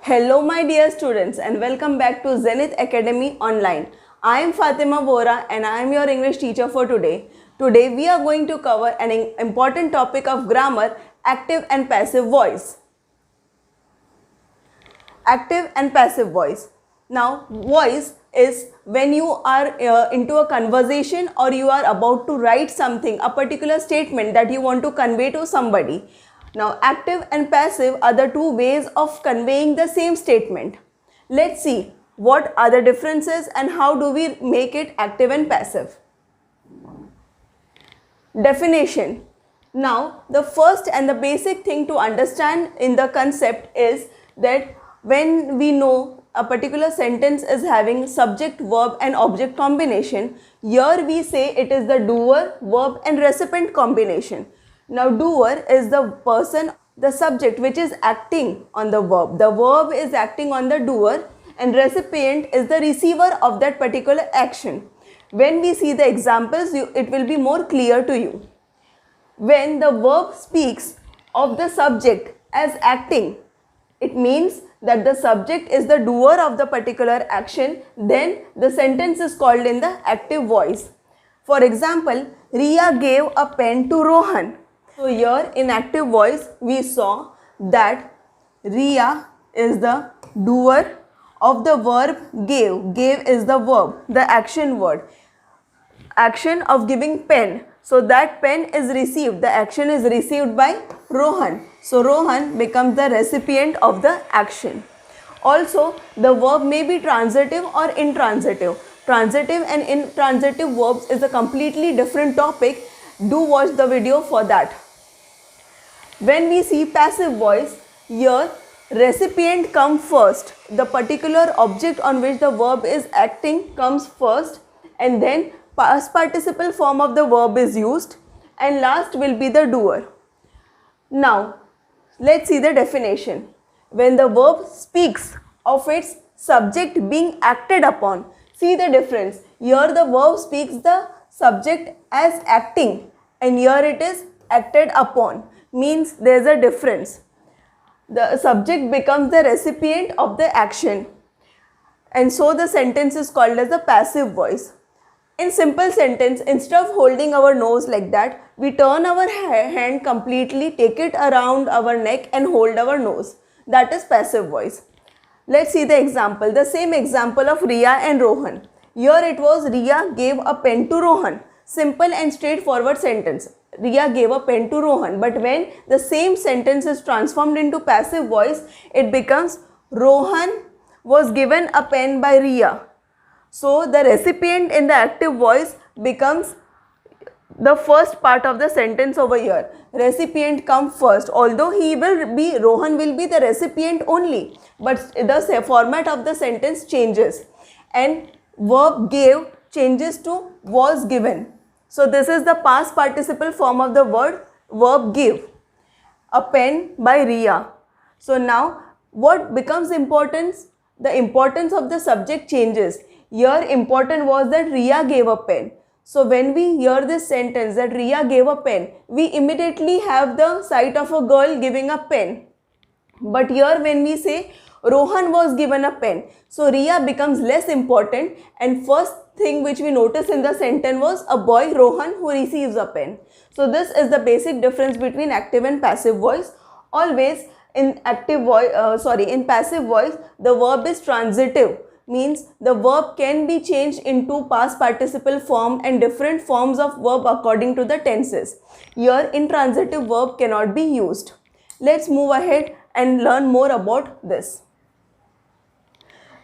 Hello my dear students and welcome back to Zenith Academy Online. I am Fatima Bora and I am your English teacher for today. Today we are going to cover an important topic of grammar, active and passive voice. Active and passive voice. Now voice is when you are into a conversation or you are about to write something, a particular statement that you want to convey to somebody. Now active and passive are the two ways of conveying the same statement. Let's see what are the differences and how do we make it active and passive. Definition. Now the first and the basic thing to understand in the concept is that when we know a particular sentence is having subject, verb and object combination, here we say it is the doer, verb and recipient combination. Now doer is the person, the subject which is acting on the verb. The verb is acting on the doer and recipient is the receiver of that particular action. When we see the examples, it will be more clear to you. When the verb speaks of the subject as acting, it means that the subject is the doer of the particular action, then the sentence is called in the active voice. For example, Riya gave a pen to Rohan. So here in active voice we saw that Riya is the doer of the verb gave. Gave is the verb, the action word. Action of giving pen. So that pen is received. The action is received by Rohan. So Rohan becomes the recipient of the action. Also, the verb may be transitive or intransitive. Transitive and intransitive verbs is a completely different topic. Do watch the video for that. When we see passive voice, here recipient comes first. The particular object on which the verb is acting comes first and then past participle form of the verb is used and last will be the doer. Now, let's see the definition. When the verb speaks of its subject being acted upon, see the difference. Here the verb speaks the subject as acting and here it is acted upon. Means there is a difference. The subject becomes the recipient of the action and so the sentence is called as a passive voice. In simple sentence, instead of holding our nose like that, we turn our hand completely, take it around our neck and hold our nose. That is passive voice. Let's see the example. The same example of Riya and Rohan. Here it was Riya gave a pen to Rohan. Simple and straightforward sentence. Riya gave a pen to Rohan. But when the same sentence is transformed into passive voice, it becomes Rohan was given a pen by Riya. So the recipient in the active voice becomes the first part of the sentence over here. Recipient comes first. Although Rohan will be the recipient only, but the format of the sentence changes and verb gave changes to was given. So this is the past participle form of the word verb give. A pen by Riya. So now what becomes important? The importance of the subject changes. Here important was that Riya gave a pen. So when we hear this sentence that Riya gave a pen, we immediately have the sight of a girl giving a pen. But here when we say Rohan was given a pen, so Riya becomes less important and first thing which we notice in the sentence was a boy Rohan who receives a pen. So this is the basic difference between active and passive voice. Always in in passive voice the verb is transitive. Means the verb can be changed into past participle form and different forms of verb according to the tenses. Here intransitive verb cannot be used. Let's move ahead and learn more about this.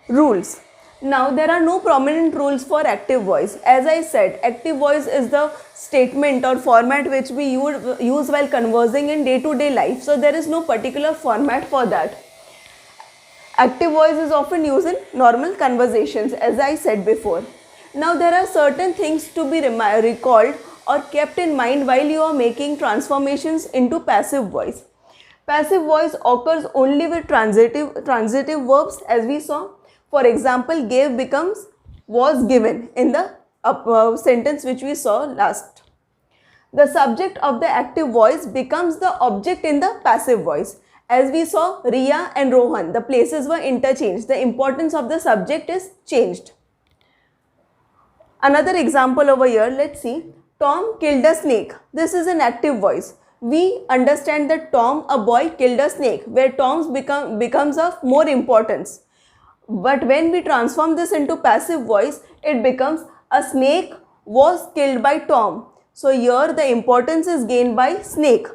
Rules. Now there are no prominent rules for active voice. As I said, active voice is the statement or format which we use while conversing in day-to-day life. So there is no particular format for that. Active voice is often used in normal conversations, as I said before. Now there are certain things to be recalled or kept in mind while you are making transformations into passive voice. Passive voice occurs only with transitive verbs, as we saw. For example, gave becomes was given in the sentence which we saw last. The subject of the active voice becomes the object in the passive voice. As we saw, Riya and Rohan, the places were interchanged. The importance of the subject is changed. Another example over here, let's see. Tom killed a snake. This is an active voice. We understand that Tom, a boy, killed a snake, where Tom's becomes of more importance. But when we transform this into passive voice, it becomes a snake was killed by Tom. So here the importance is gained by snake.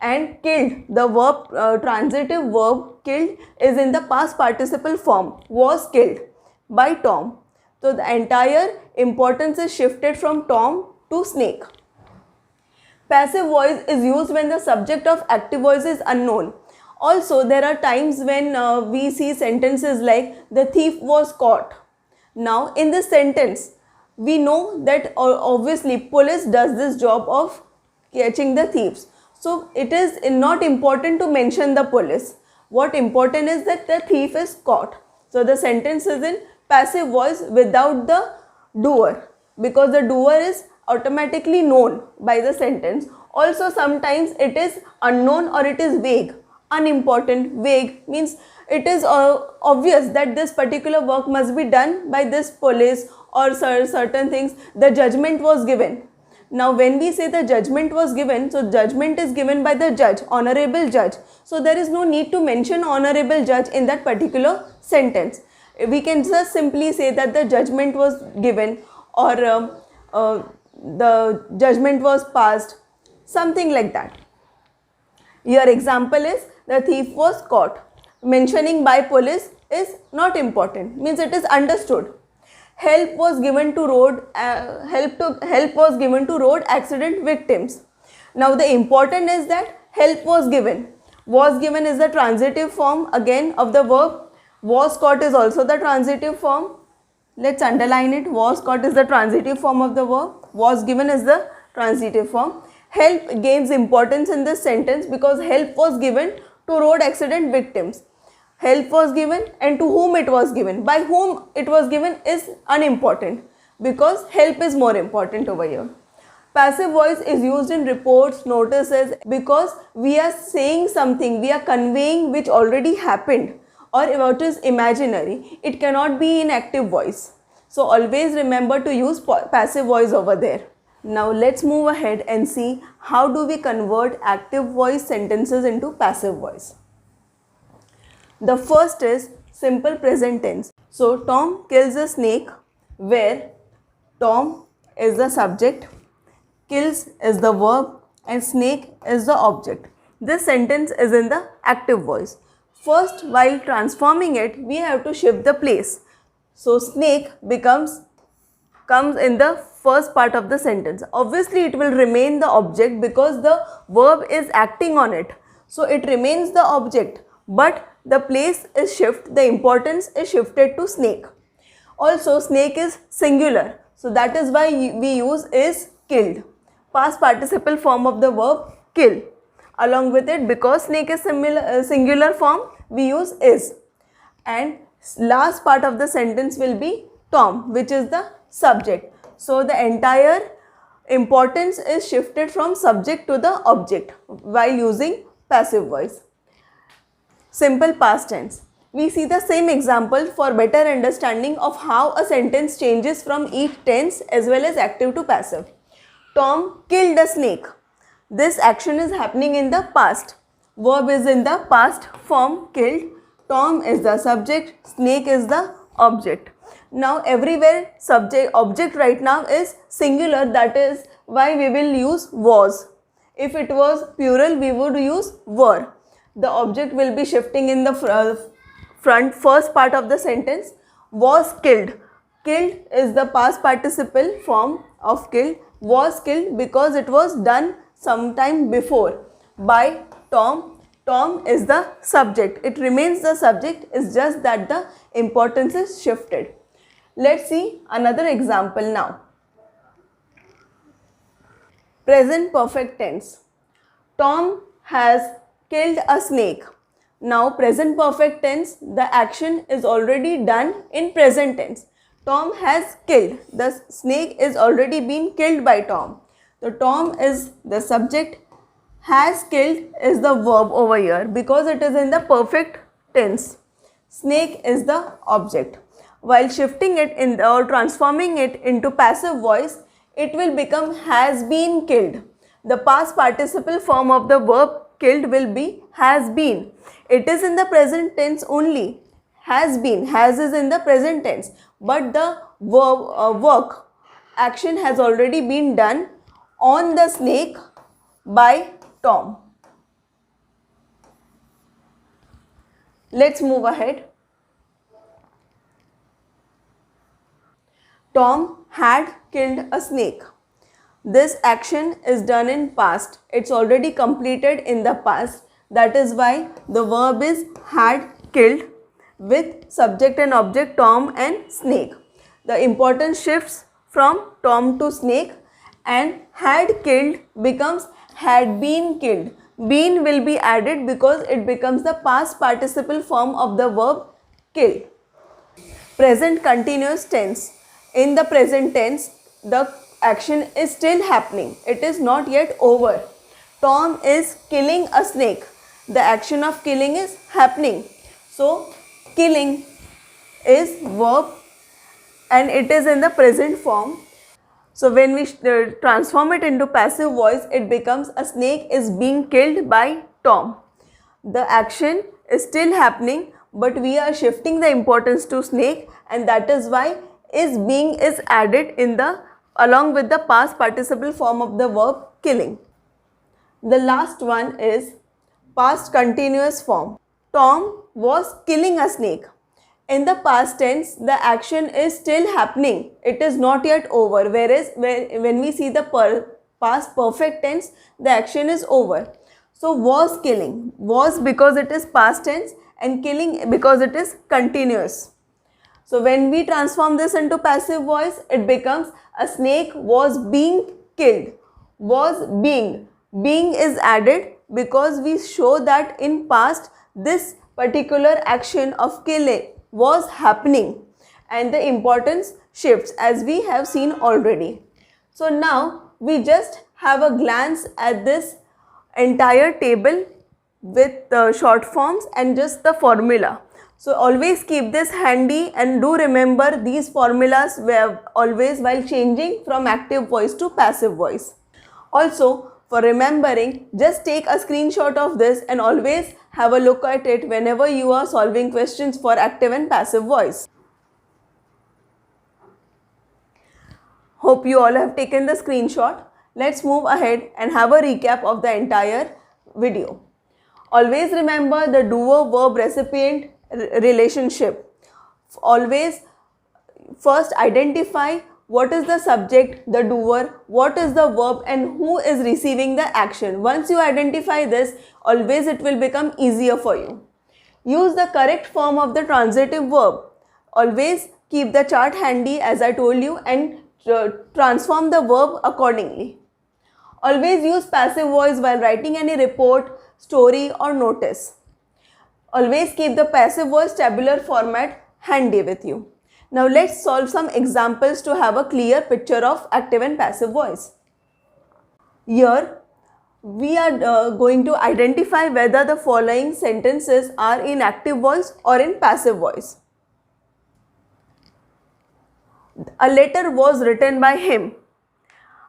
And killed, the verb, transitive verb killed is in the past participle form, was killed by Tom. So the entire importance is shifted from Tom to snake. Passive voice is used when the subject of active voice is unknown. Also, there are times when we see sentences like the thief was caught. Now, in this sentence, we know that obviously police does this job of catching the thieves. So, it is not important to mention the police. What important is that the thief is caught. So, the sentence is in passive voice without the doer, because the doer is automatically known by the sentence. Also, sometimes it is unknown or it is vague. Unimportant, vague means it is obvious that this particular work must be done by this police or certain things. The judgment was given. Now, when we say the judgment was given, so judgment is given by the judge, honorable judge. So, there is no need to mention honorable judge in that particular sentence. We can just simply say that the judgment was given, or the judgment was passed, something like that. Your example is the thief was caught. Mentioning by police is not important, means it is understood. Help was given to road accident victims. Now the important is that help was given. Was given is the transitive form again of the verb. Was caught is also the transitive form. Let's underline it. Was caught is the transitive form of the verb. Was given is the transitive form. Help gains importance in this sentence because help was given to road accident victims. Help was given, and to whom it was given. By whom it was given is unimportant because help is more important over here. Passive voice is used in reports, notices, because we are saying something, we are conveying which already happened or what is imaginary. It cannot be in active voice. So always remember to use passive voice over there. Now let's move ahead and see how do we convert active voice sentences into passive voice. The first is simple present tense. So Tom kills a snake, where Tom is the subject, kills is the verb, and snake is the object. This sentence is in the active voice. First, while transforming it, we have to shift the place. So snake comes in the first part of the sentence. Obviously, it will remain the object because the verb is acting on it. So it remains the object, but the place is shifted, the importance is shifted to snake. Also, snake is singular. So that is why we use is killed. Past participle form of the verb kill. Along with it, because snake is singular form, we use is. And last part of the sentence will be Tom, which is the subject. So the entire importance is shifted from subject to the object while using passive voice. Simple past tense. We see the same example for better understanding of how a sentence changes from each tense as well as active to passive. Tom killed a snake. This action is happening in the past. Verb is in the past form killed. Tom is the subject, snake is the object. Now everywhere object right now is singular, that is why we will use was. If it was plural, we would use were. The object will be shifting in the first part of the sentence. Was killed. Killed is the past participle form of killed. Was killed because it was done sometime before by Tom. Tom is the subject. It remains the subject, it's just that the importance is shifted. Let's see another example now. Present perfect tense. Tom has killed a snake. Now present perfect tense, the action is already done in present tense. Tom has killed. The snake is already been killed by Tom. So Tom is the subject, Has killed is the verb over here because it is in the perfect tense. Snake is the object. While shifting it in or transforming it into passive voice, it will become has been killed. The past participle form of the verb killed will be has been. It is in the present tense only. Has been. Has is in the present tense. But the verb work action has already been done on the snake by Tom. Let's move ahead. Tom had killed a snake. This action is done in past. It's already completed in the past. That is why the verb is had killed with subject and object Tom and snake. The importance shifts from Tom to snake, and had killed becomes had been killed. Been will be added because it becomes the past participle form of the verb kill. Present continuous tense. In the present tense, the action is still happening. It is not yet over. Tom is killing a snake. The action of killing is happening. So, killing is verb and it is in the present form. So when we transform it into passive voice, it becomes a snake is being killed by Tom. The action is still happening, but we are shifting the importance to snake, and that is why is being is added in the along with the past participle form of the verb killing. The last one is past continuous form. Tom was killing a snake. In the past tense, the action is still happening. It is not yet over. Whereas when we see the past perfect tense, the action is over. So was killing. Was because it is past tense and killing because it is continuous. So when we transform this into passive voice, it becomes a snake was being killed. Was being. Being is added because we show that in past this particular action of killing was happening and the importance shifts as we have seen already. So now we just have a glance at this entire table with the short forms and just the formula. So always keep this handy and do remember these formulas always while changing from active voice to passive voice. Also, for remembering, just take a screenshot of this and always have a look at it whenever you are solving questions for active and passive voice. Hope you all have taken the screenshot. Let's move ahead and have a recap of the entire video. Always remember the doer verb recipient relationship. Always first identify what is the subject, the doer, what is the verb and who is receiving the action. Once you identify this, always it will become easier for you. Use the correct form of the transitive verb. Always keep the chart handy as I told you and transform the verb accordingly. Always use passive voice while writing any report, story or notice. Always keep the passive voice tabular format handy with you. Now let's solve some examples to have a clear picture of active and passive voice. Here we are going to identify whether the following sentences are in active voice or in passive voice. A letter was written by him.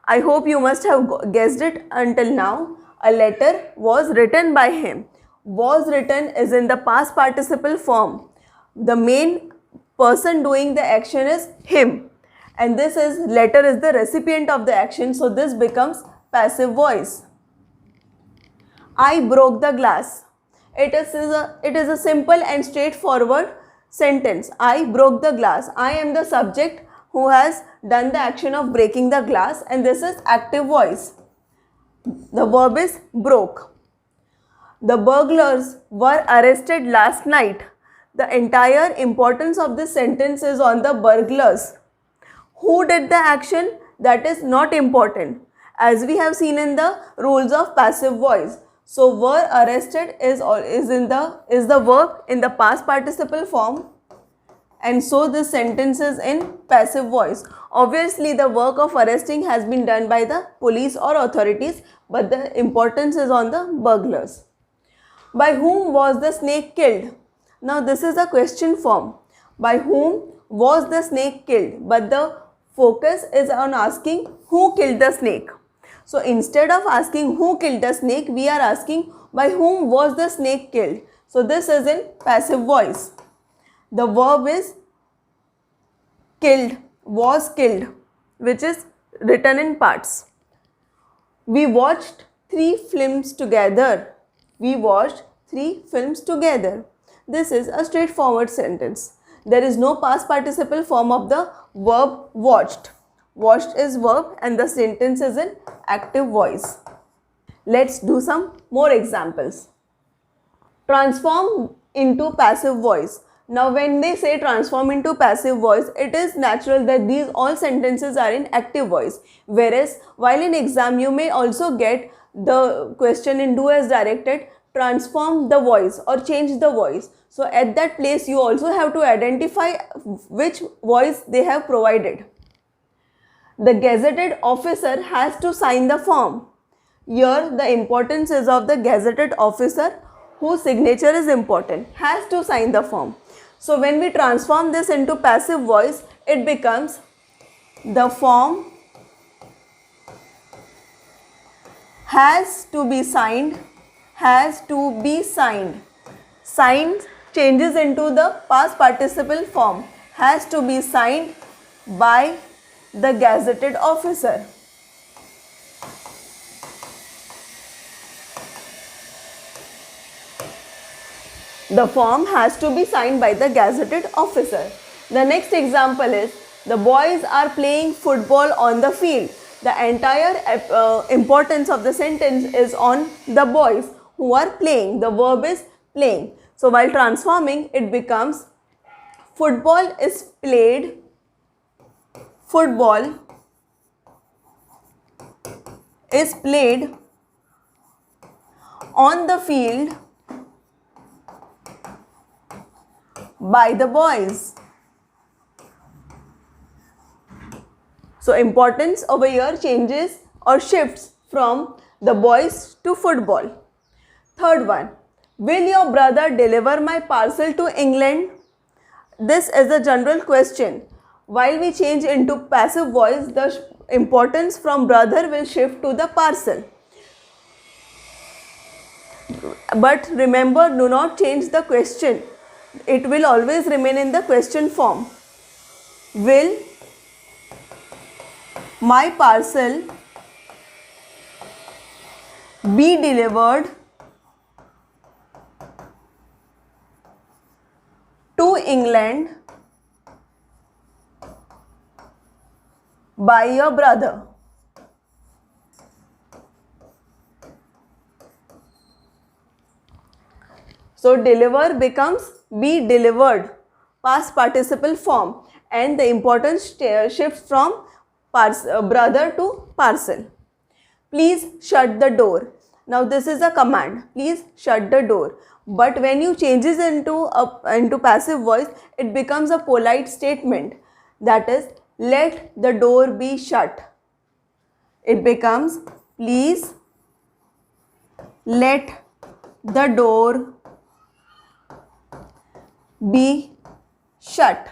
I hope you must have guessed it until now. A letter was written by him. Was written is in the past participle form. The main person doing the action is him, and this is letter is the recipient of the action, so this becomes passive voice. I broke the glass. It is a simple and straightforward sentence. I broke the glass. I am the subject who has done the action of breaking the glass, and this is active voice. The verb is broke. The burglars were arrested last night. The entire importance of this sentence is on the burglars. Who did the action? That is not important, as we have seen in the rules of passive voice. So were arrested is the verb in the past participle form, and so this sentence is in passive voice. Obviously, the work of arresting has been done by the police or authorities, but the importance is on the burglars. By whom was the snake killed? Now this is a question form. By whom was the snake killed? But the focus is on asking who killed the snake. So instead of asking who killed the snake, we are asking by whom was the snake killed. So this is in passive voice. The verb is killed, was killed, which is written in parts. We watched 3 films together. We watched 3 films together. This is a straightforward sentence. There is no past participle form of the verb watched. Watched is verb and the sentence is in active voice. Let's do some more examples. Transform into passive voice. Now when they say transform into passive voice, it is natural that these all sentences are in active voice. Whereas while in exam you may also get the question in do as directed, transform the voice or change the voice. So at that place you also have to identify which voice they have provided. The gazetted officer has to sign the form. Here the importance is of the gazetted officer whose signature is important, has to sign the form. So when we transform this into passive voice, it becomes the form has to be signed, has to be signed. Signed changes into the past participle form, has to be signed by the gazetted officer. The form has to be signed by the gazetted officer. The next example is the boys are playing football on the field. The entire importance of the sentence is on the boys who are playing. The verb is playing. So while transforming, it becomes football is played. Football is played on the field by the boys. So importance over here changes or shifts from the boys to football. Third one, will your brother deliver my parcel to England? This is a general question. While we change into passive voice, the importance from brother will shift to the parcel. But remember, do not change the question. It will always remain in the question form. Will my parcel be delivered to England by your brother? So deliver becomes be delivered, past participle form, and the importance shifts from brother to parcel. Please shut the door. Now this is a command. Please shut the door. But when you changes into passive voice, it becomes a polite statement. That is, let the door be shut. It becomes please let the door be shut.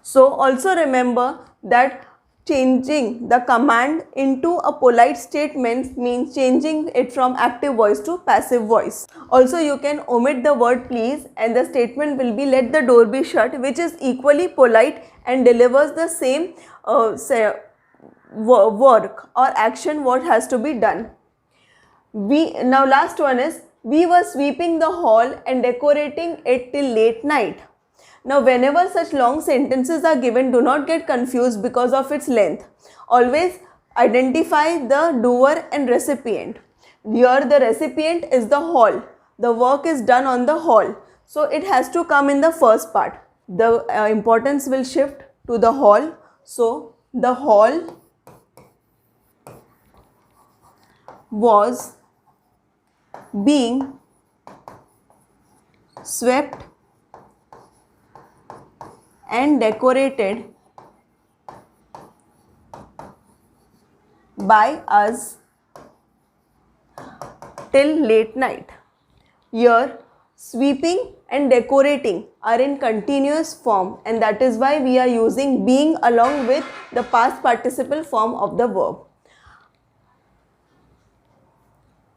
So also remember that changing the command into a polite statement means changing it from active voice to passive voice. Also you can omit the word please and the statement will be let the door be shut, which is equally polite and delivers the same work or action what has to be done. Now last one is we were sweeping the hall and decorating it till late night. Now whenever such long sentences are given, do not get confused because of its length. Always identify the doer and recipient. Here the recipient is the hall. The work is done on the hall. So it has to come in the first part. The importance will shift to the hall. So the hall was being swept and decorated by us till late night. Here, sweeping and decorating are in continuous form, and that is why we are using being along with the past participle form of the verb.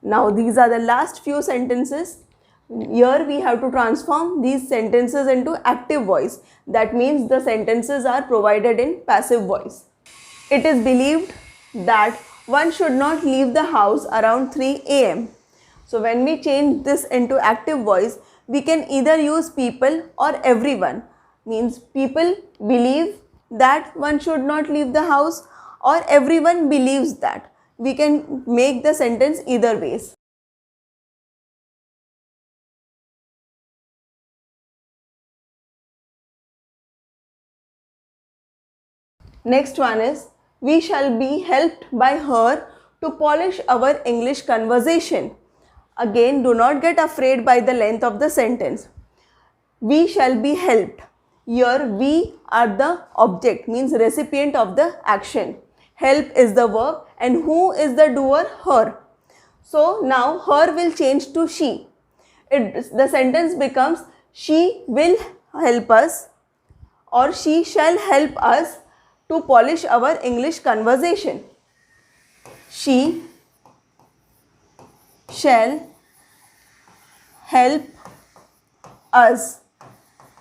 Now these are the last few sentences. Here we have to transform these sentences into active voice. That means the sentences are provided in passive voice. It is believed that one should not leave the house around 3 a.m. So when we change this into active voice, we can either use people or everyone. Means people believe that one should not leave the house, or everyone believes that. We can make the sentence either ways. Next one is, we shall be helped by her to polish our English conversation. Again, do not get afraid by the length of the sentence. We shall be helped. Here we are the object, means recipient of the action. Help is the verb and who is the doer? Her. So now her will change to she. The sentence becomes, she will help us or she shall help us to polish our English conversation. She shall help us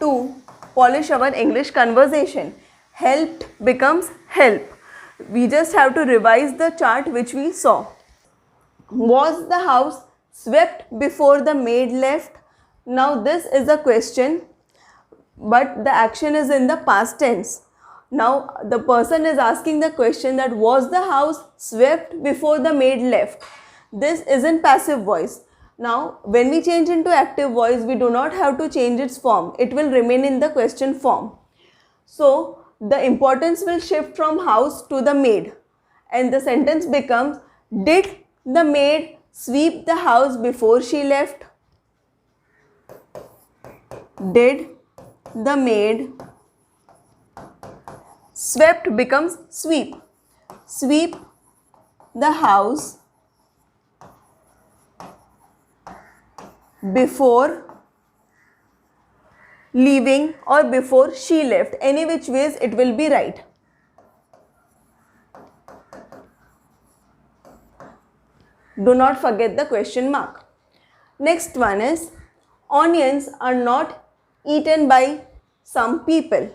to polish our English conversation. Helped becomes help. We just have to revise the chart which we saw. Was the house swept before the maid left? Now this is a question, but the action is in the past tense. Now the person is asking the question that was the house swept before the maid left? This is in passive voice. Now when we change into active voice, we do not have to change its form. It will remain in the question form. So the importance will shift from house to the maid, and the sentence becomes, did the maid sweep the house before she left? Did the maid swept becomes sweep. Sweep the house before leaving or before she left. Any which ways it will be right. Do not forget the question mark. Next one is, onions are not eaten by some people.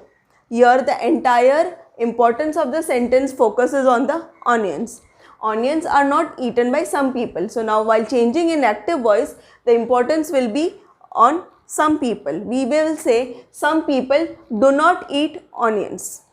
Here the entire importance of the sentence focuses on the onions. Onions are not eaten by some people. So now while changing in active voice, the importance will be on some people. We will say some people do not eat onions.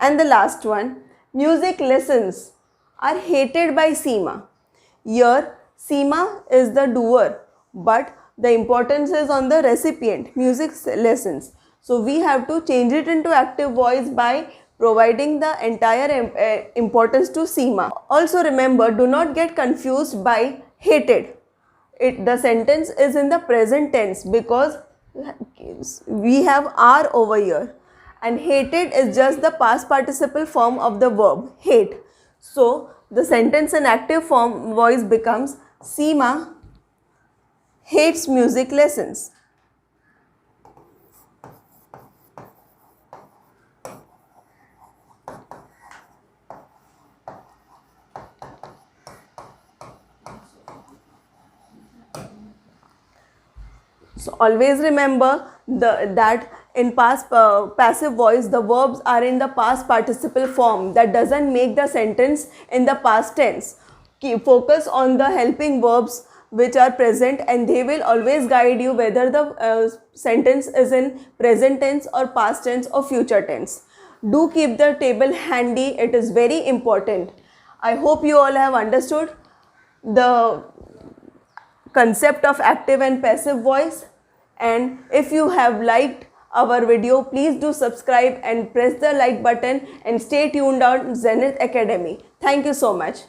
And the last one, music lessons are hated by Seema. Here Seema is the doer, but the importance is on the recipient, music lessons. So we have to change it into active voice by providing the entire importance to Seema. Also remember, do not get confused by hated. The sentence is in the present tense because we have are over here, and hated is just the past participle form of the verb hate. So the sentence in active form voice becomes, Seema hates music lessons. So always remember that in passive voice, the verbs are in the past participle form. That doesn't make the sentence in the past tense. Focus on the helping verbs which are present, and they will always guide you whether the sentence is in present tense or past tense or future tense. Do keep the table handy. It is very important. I hope you all have understood the concept of active and passive voice, and if you have liked our video, please do subscribe and press the like button and stay tuned on Zenith Academy. Thank you so much.